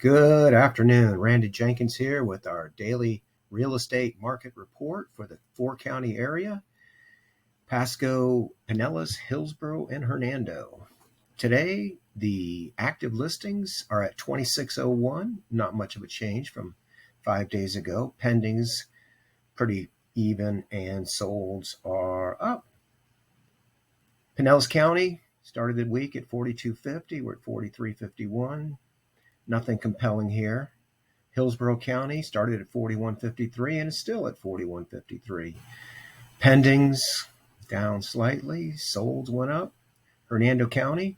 Good afternoon. Randy Jenkins here with our daily real estate market report for the four-county area, Pasco, Pinellas, Hillsborough, and Hernando. Today, the active listings are at 2601, not much of a change from 5 days ago. Pendings, pretty even, and solds are up. Pinellas County started the week at 4250. We're at 4351. Nothing compelling here. Hillsborough County started at 4153 and is still at 4153. Pendings down slightly. Solds went up. Hernando County,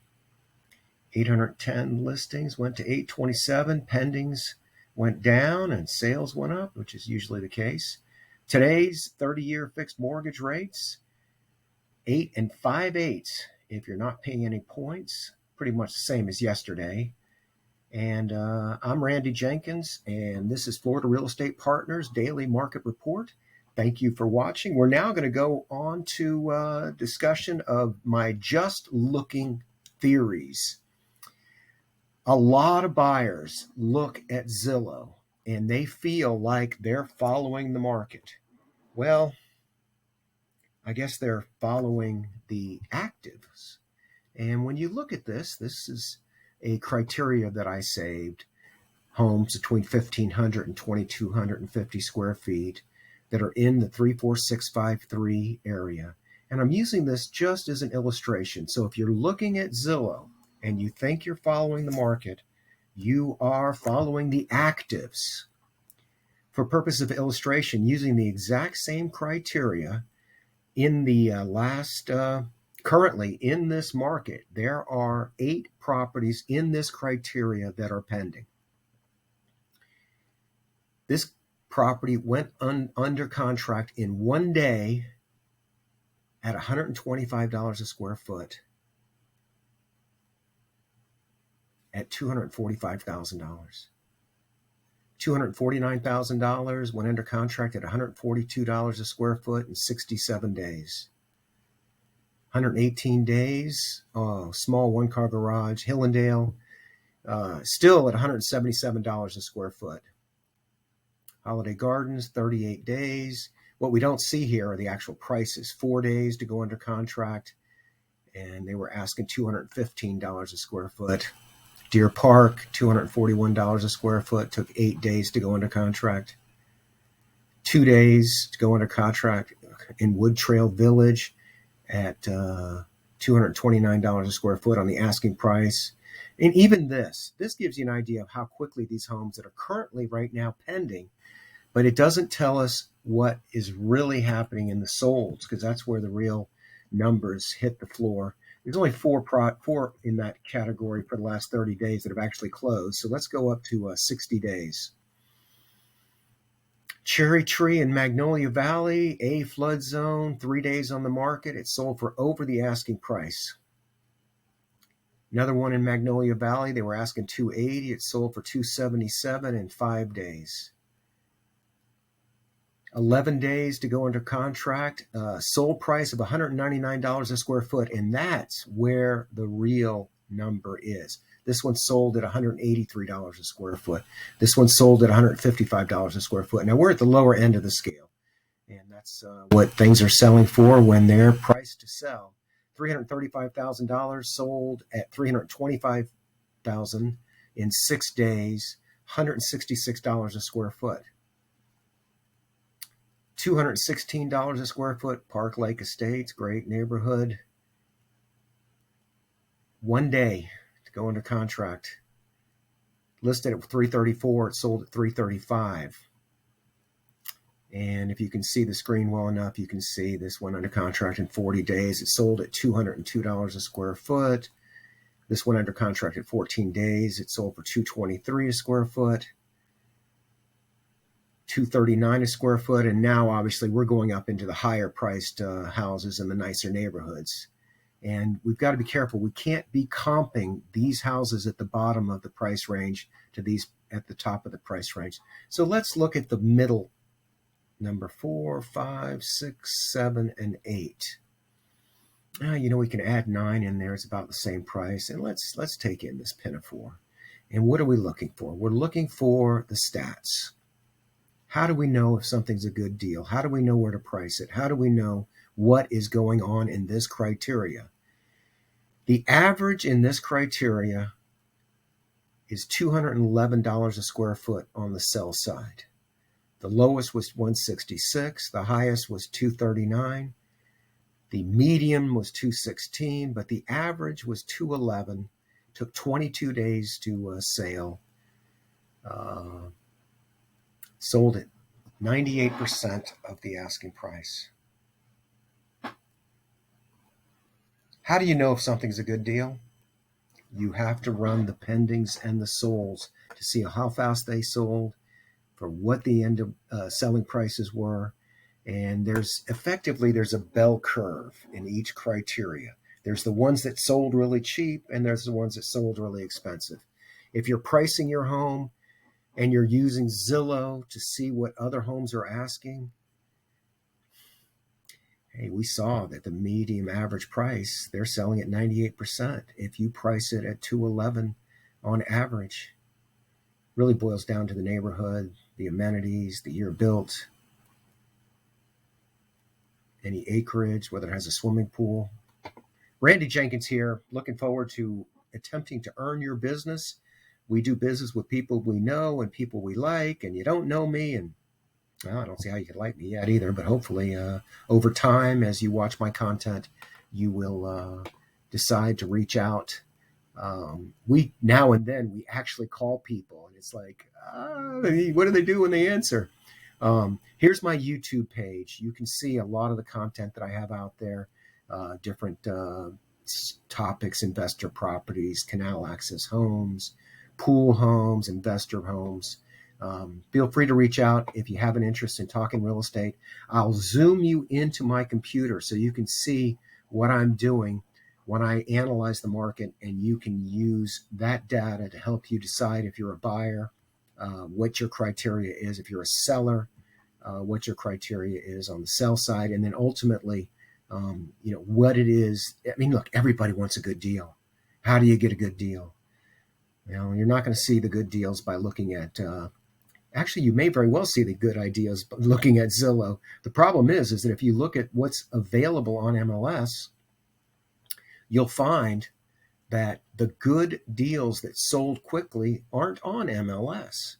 810 listings went to 827. Pendings went down and sales went up, which is usually the case. Today's 30-year fixed mortgage rates, 8 5/8 if you're not paying any points, pretty much the same as yesterday. And I'm Randy Jenkins, and this is Florida Real Estate Partners Daily Market Report. Thank you for watching. We're now going to go on to discussion of my just looking theories. A lot of buyers look at Zillow, and they feel like they're following the market. Well, I guess they're following the actives. And when you look at this is a criteria that I saved, homes between 1,500 and 2,250 square feet that are in the 34653 area. And I'm using this just as an illustration. So if you're looking at Zillow and you think you're following the market, you are following the actives. For purpose of illustration, using the exact same criteria in the currently in this market, there are 8 properties in this criteria that are pending. This property went under contract in one day at $125 a square foot at $245,000. $249,000 went under contract at $142 a square foot in 67 days. 118 days, small one-car garage, Hillendale, still at $177 a square foot. Holiday Gardens, 38 days. What we don't see here are the actual prices. 4 days to go under contract, and they were asking $215 a square foot. Deer Park, $241 a square foot, took 8 days to go under contract. 2 days to go under contract in Wood Trail Village at $229 a square foot on the asking price. And even this gives you an idea of how quickly these homes that are currently right now pending, but it doesn't tell us what is really happening in the solds, because that's where the real numbers hit the floor. There's only four in that category for the last 30 days that have actually closed. So let's go up to 60 days. Cherry Tree in Magnolia Valley, a flood zone, 3 days on the market. It sold for over the asking price. Another one in Magnolia Valley, they were asking $280. It sold for $277 in 5 days. 11 days to go under contract, sold price of $199 a square foot, and that's where the real number is. This one sold at $183 a square foot. This one sold at $155 a square foot. Now we're at the lower end of the scale, and that's what things are selling for when they're priced to sell. $335,000 sold at $325,000 in 6 days, $166 a square foot. $216 a square foot, Park Lake Estates, great neighborhood. 1 day to go under contract. Listed at $334, it sold at $335. And if you can see the screen well enough, you can see this went under contract in 40 days. It sold at $202 a square foot. This went under contract at 14 days. It sold for $223 a square foot. $239 a square foot, and now obviously we're going up into the higher priced houses in the nicer neighborhoods. And we've got to be careful. We can't be comping these houses at the bottom of the price range to these at the top of the price range. So let's look at the middle, number 4, 5, 6, 7, and 8. We can add 9 in there. It's about the same price. And let's take in this Pinafore. And what are we looking for? We're looking for the stats. How do we know if something's a good deal? How do we know where to price it? How do we know what is going on in this criteria? The average in this criteria is $211 a square foot on the sell side. The lowest was $166, the highest was $239, the median was $216, but the average was $211. Took 22 days to sell. Sold at 98% of the asking price. How do you know if something's a good deal? You have to run the pendings and the solds to see how fast they sold, for what the end of selling prices were. And there's a bell curve in each criteria. There's the ones that sold really cheap, and there's the ones that sold really expensive. If you're pricing your home and you're using Zillow to see what other homes are asking, hey, we saw that the median average price, they're selling at 98%. If you price it at 211 on average, really boils down to the neighborhood, the amenities, the year built, any acreage, whether it has a swimming pool. Randy Jenkins here, looking forward to attempting to earn your business. We do business with people we know and people we like, and you don't know me, and well, I don't see how you could like me yet either, but hopefully over time, as you watch my content, you will decide to reach out. We now and then we actually call people, and it's like, what do they do when they answer? Here's my YouTube page. You can see a lot of the content that I have out there, different topics: investor properties, canal access homes, pool homes, investor homes. Feel free to reach out if you have an interest in talking real estate. I'll zoom you into my computer so you can see what I'm doing when I analyze the market, and you can use that data to help you decide if you're a buyer, what your criteria is. If you're a seller, what your criteria is on the sell side, and then ultimately, what it is. I mean, look, everybody wants a good deal. How do you get a good deal? You're not going to see the good deals by looking at, actually, you may very well see the good ideas by looking at Zillow. The problem is that if you look at what's available on MLS, you'll find that the good deals that sold quickly aren't on MLS.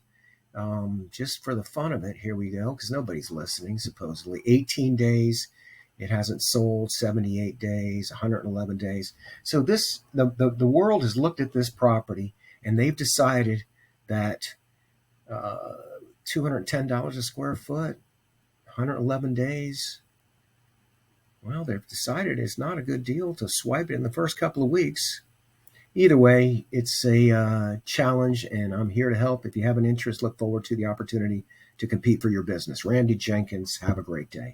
Just for the fun of it, here we go, because nobody's listening, supposedly. 18 days, it hasn't sold. 78 days, 111 days. So the world has looked at this property, and they've decided that $210 a square foot, 111 days. Well, they've decided it's not a good deal to swipe it in the first couple of weeks. Either way, it's a challenge, and I'm here to help. If you have an interest, look forward to the opportunity to compete for your business. Randy Jenkins, have a great day.